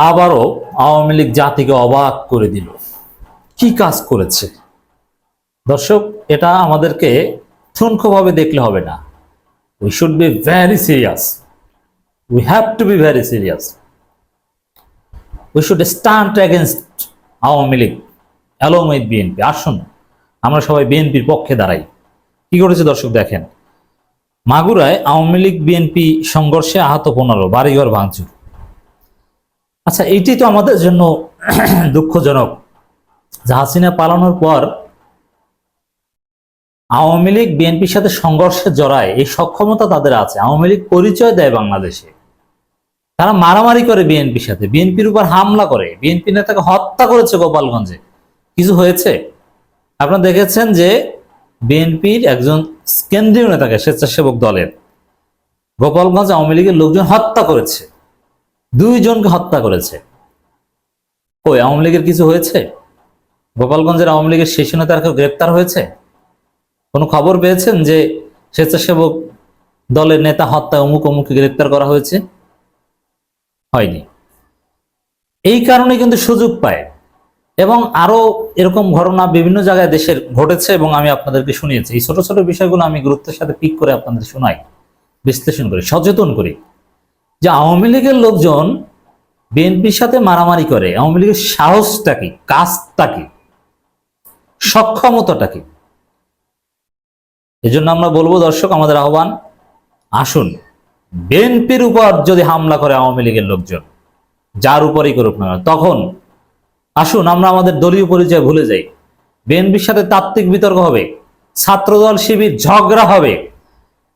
আবারও আওয়ামী লীগ জাতিকে অবাক করে দিল। কি কাজ করেছে দর্শক, এটা আমাদেরকে ঠুনকোভাবে দেখলে হবে না। We should be very serious, we have to be very serious. We should stand against Awami League along with BNP. আসুন আমরা সবাই বিএনপির পক্ষে দাঁড়াই। কি করেছে দর্শক দেখেন, মাগুরায় আওয়ামী লীগ বিএনপি সংঘর্ষে আহত 15, বাড়িঘর ভাঙচুর। আচ্ছা, এইটি তো আমাদের জন্য দুঃখজনক যে হাসিনা পালানোর পর আওয়ামী লীগ বিএনপির সাথে সংঘর্ষে জড়ায় এই সক্ষমতা তাদের আছে। আওয়ামী লীগ পরিচয় দেয় বাংলাদেশে, তারা মারামারি করে বিএনপির সাথে, বিএনপির উপর হামলা করে, বিএনপি নেতাকে হত্যা করেছে গোপালগঞ্জে। কিছু হয়েছে? আপনারা দেখেছেন যে বিএনপির একজন কেন্দ্রীয় নেতাকে স্বেচ্ছাসেবক দলের গোপালগঞ্জ আওয়ামী লীগের লোকজন হত্যা করেছে, 2 জনকে হত্যা করেছে। ওই আওয়ামী লীগের কিছু হয়েছে? গোপালগঞ্জের আওয়ামী লীগের শীর্ষ নেতার কেউ গ্রেপ্তার হয়েছে? কোনো খবর পেয়েছেন যে স্বেচ্ছাসেবক দলের নেতা হত্যায় অমুক অমুককে গ্রেপ্তার করা হয়েছে? হয়নি। এই কারণে কিন্তু সুযোগ পায়, এবং আরো এরকম ঘটনা বিভিন্ন জায়গায় দেশের ঘটেছে এবং আমি আপনাদেরকে শুনিয়েছি। এই ছোট ছোট বিষয়গুলো আমি গুরুত্বের সাথে পিক করে আপনাদের শোনাই, বিশ্লেষণ করি, সচেতন করি যে আওয়ামী লীগের লোকজন বিএনপির সাথে মারামারি করে। আওয়ামী লীগের সাহসটা কি, কাজটা কি, সক্ষমতাটা কি? এই জন্য আমরা বলবো দর্শক, আমাদের আহ্বান, আসুন বিএনপির উপর যদি হামলা করে আওয়ামী লীগের লোকজন, যার উপরই করুক না, তখন আসুন আমরা আমাদের দলীয় পরিচয় ভুলে যাই। বিএনপির সাথে তাত্ত্বিক বিতর্ক হবে, ছাত্রদল শিবির ঝগড়া হবে,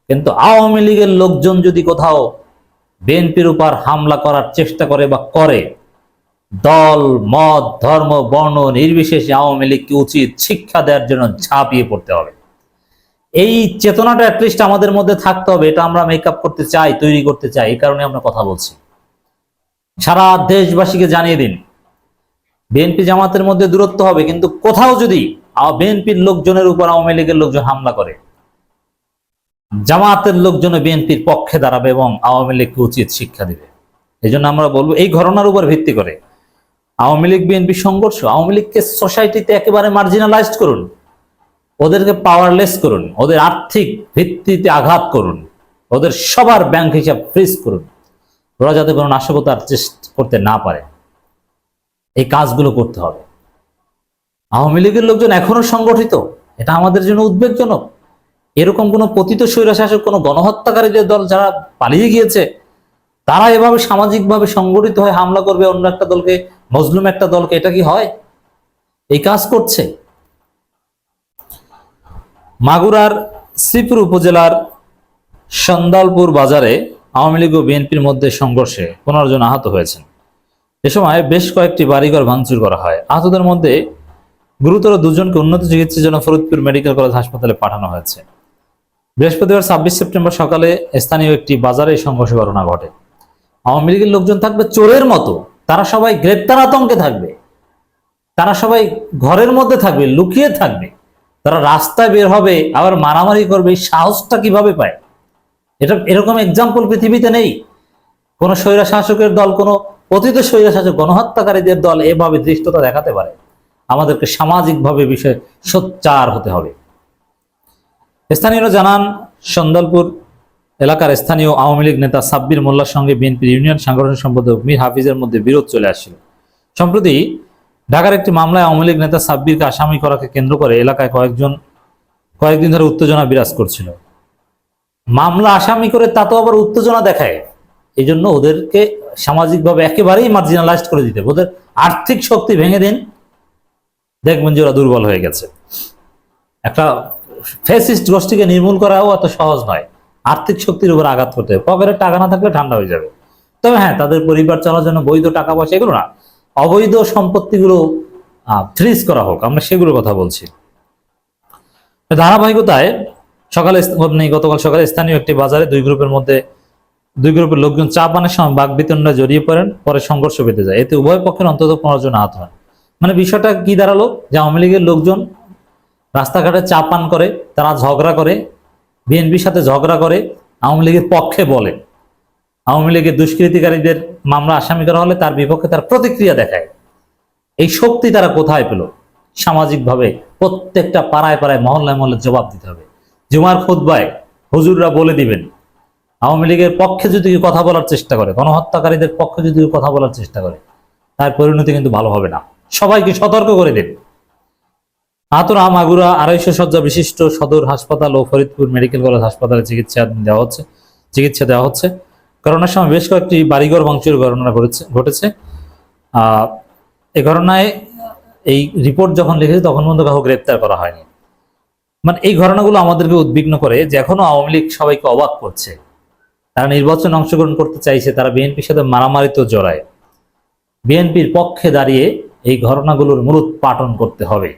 কিন্তু আওয়ামী লীগের লোকজন যদি কোথাও বিএনপির উপর হামলা করার চেষ্টা করে বা করে, দল মত ধর্ম বর্ণ নির্বিশেষে আওয়ামী লীগকে উচিত শিক্ষা দেওয়ার জন্য ঝাঁপিয়ে পড়তে হবে। এই চেতনাটা অ্যাটলিস্ট আমাদের মধ্যে থাকতে হবে। এটা আমরা মেকআপ করতে চাই, তৈরি করতে চাই, এই কারণে আমরা কথা বলছি। সারা দেশবাসীকে জানিয়ে দিন, বিএনপি জামাতের মধ্যে দূরত্ব হবে, কিন্তু কোথাও যদি বিএনপির লোকজনের উপর আওয়ামী লীগের লোকজন হামলা করে, জামাতের লোকজন বিএনপির পক্ষে দাঁড়াবে এবং আওয়ামী লীগকে উচিত শিক্ষা দিবে। এই জন্য আমরা বলবো, এই ঘটনার উপর ভিত্তি করে আওয়ামী লীগ বিএনপি সংঘর্ষ, আওয়ামী লীগকে সোসাইটিতে একেবারে মার্জিনালাইজড করুন, ওদেরকে পাওয়ারলেস করুন, ওদের আর্থিক ভিত্তিতে আঘাত করুন, ওদের সবার ব্যাংক হিসাব ফ্রিজ করুন, ওরা যাতে কোনো নাশকতার চেষ্টা করতে না পারে। এই কাজগুলো করতে হবে। আওয়ামী লীগের লোকজন এখনো সংগঠিত, এটা আমাদের জন্য উদ্বেগজনক। এরকম কোনো পতিত স্বৈরশাসক, কোনো গণহত্যাকারীদের দল যারা পালিয়ে গিয়েছে, তারা এভাবে সামাজিকভাবে সংগঠিত হয়ে হামলা করবে অন্য একটা দলকে, মজলুম একটা দলকে, এটা কি হয়? এই কাজ করছে। মাগুরার শ্রীপুর উপজেলার সন্দালপুর বাজারে আওয়ামী লীগ ও বিএনপির মধ্যে সংঘর্ষে 15 জন আহত হয়েছেন। এ সময় বেশ কয়েকটি বাড়িঘর ভাঙচুর করা হয়। আহতদের মধ্যে গুরুতর 2 জনকে উন্নত চিকিৎসার জন্য ফরিদপুর মেডিকেল কলেজ হাসপাতালে পাঠানো হয়েছে। বৃহস্পতিবার 26 সেপ্টেম্বর সকালে স্থানীয় একটি বাজারে এই সংঘর্ষের ঘটনা ঘটে। আওয়ামী লীগের লোকজন থাকবে চোরের মতো, তারা সবাই গ্রেপ্তার আতঙ্কে থাকবে, তারা সবাই ঘরের মধ্যে থাকবে, লুকিয়ে থাকবে, তারা রাস্তায় বের হবে, আবার মারামারি করবে। এই সাহসটা কিভাবে পায়? এটা এরকম এক্সাম্পল পৃথিবীতে নেই। কোন স্বৈরা শাসকের দল, কোন পতিত স্বৈরা শাসক, গণহত্যাকারীদের দল এভাবে ধৃষ্টতা দেখাতে পারে? আমাদেরকে সামাজিকভাবে বিষয়ে সোচ্চার হতে হবে। স্থানীয়রা জানান, সন্দালপুর এলাকার স্থানীয় আওয়ামী লীগ নেতা সাব্বির মোল্লার সঙ্গে বিএনপির ইউনিয়ন সাংগঠনিক সম্পাদক মীর হাফিজের মধ্যে বিরোধ চলে আসছিল। সম্প্রতি ঢাকার একটি মামলায় আওয়ামী লীগ নেতা সাব্বিরকে আসামি করাকে কেন্দ্র করে এলাকায় কয়েকদিন ধরে উত্তেজনা বিরাজ করছিল। মামলা আসামি করে তা তো আবার উত্তেজনা দেখায়। এই জন্য ওদেরকে সামাজিকভাবে একেবারেই মার্জিনালাইজড করে দিতে, ওদের আর্থিক শক্তি ভেঙে দিন, দেখবেন যে ওরা দুর্বল হয়ে গেছে। একটা ফ্যাসিস্ট গোষ্ঠীকে নির্মূল করাও এত সহজ নয়। আর্থিক শক্তির উপর আঘাত করতে হবে। পকেটে টাকা না থাকলে ঠান্ডা হয়ে যাবে। তবে হ্যাঁ, তাদের পরিবার চলার জন্য বৈধ টাকা পয়সা, এগুলো না, অবৈধ সম্পত্তিগুলো ফ্রিজ করা হোক, আমরা সেগুলোর কথা বলছি। ধারাবাহিকতায় গতকাল সকালে স্থানীয় একটি বাজারে দুই গ্রুপের লোকজন চা পানের সময় বাকবিতণ্ডায় জড়িয়ে পড়েন, পরে সংঘর্ষ বেঁধে যায়। এতে উভয় পক্ষের অন্তত 15 জন আহত হয়। মানে বিষয়টা কি দাঁড়ালো, যে আওয়ামী লীগের লোকজন রাস্তাঘাটে চা পান করে, তারা ঝগড়া করে, বিএনপির সাথে ঝগড়া করে, আওয়ামী লীগের পক্ষে বলে, আওয়ামী লীগের দুষ্কৃতিকারীদের মামলা আসামি করা হলে তার বিপক্ষে তার প্রতিক্রিয়া দেখায়। এই শক্তি তারা কোথায় পেল? সামাজিকভাবে প্রত্যেকটা পাড়ায় পাড়ায় মহল্লায় মহল্লায় জবাব দিতে হবে। জুমার খুতবায় হুজুররা বলে দিবেন, আওয়ামী লীগের পক্ষে যদি কেউ কথা বলার চেষ্টা করে, গণহত্যাকারীদের পক্ষে যদি কেউ কথা বলার চেষ্টা করে, তার পরিণতি কিন্তু ভালো হবে না। সবাইকে সতর্ক করে দেন। আহতরা মাগুরা 250 শয্যা বিশিষ্ট সদর হাসপাতাল ও ফরিদপুর মেডিকেল কলেজ হাসপাতালে চিকিৎসা দেওয়া হচ্ছে। করোনার সময় বেশ কয়েকটি বাড়িঘর ভাঙচুর ঘটনা ঘটেছে। এই ঘটনায় এই রিপোর্ট যখন লিখেছে তখন পর্যন্ত কাউকে গ্রেপ্তার করা হয়নি। মানে এই ঘটনাগুলো আমাদেরকে উদ্বিগ্ন করে যে এখনো আওয়ামী লীগ সবাইকে অবাক করছে। তারা নির্বাচনে অংশগ্রহণ করতে চাইছে, তারা বিএনপির সাথে মারামারিতেও জড়ায়। বিএনপির পক্ষে দাঁড়িয়ে এই ঘটনাগুলোর মূলোৎপাটন করতে হবে।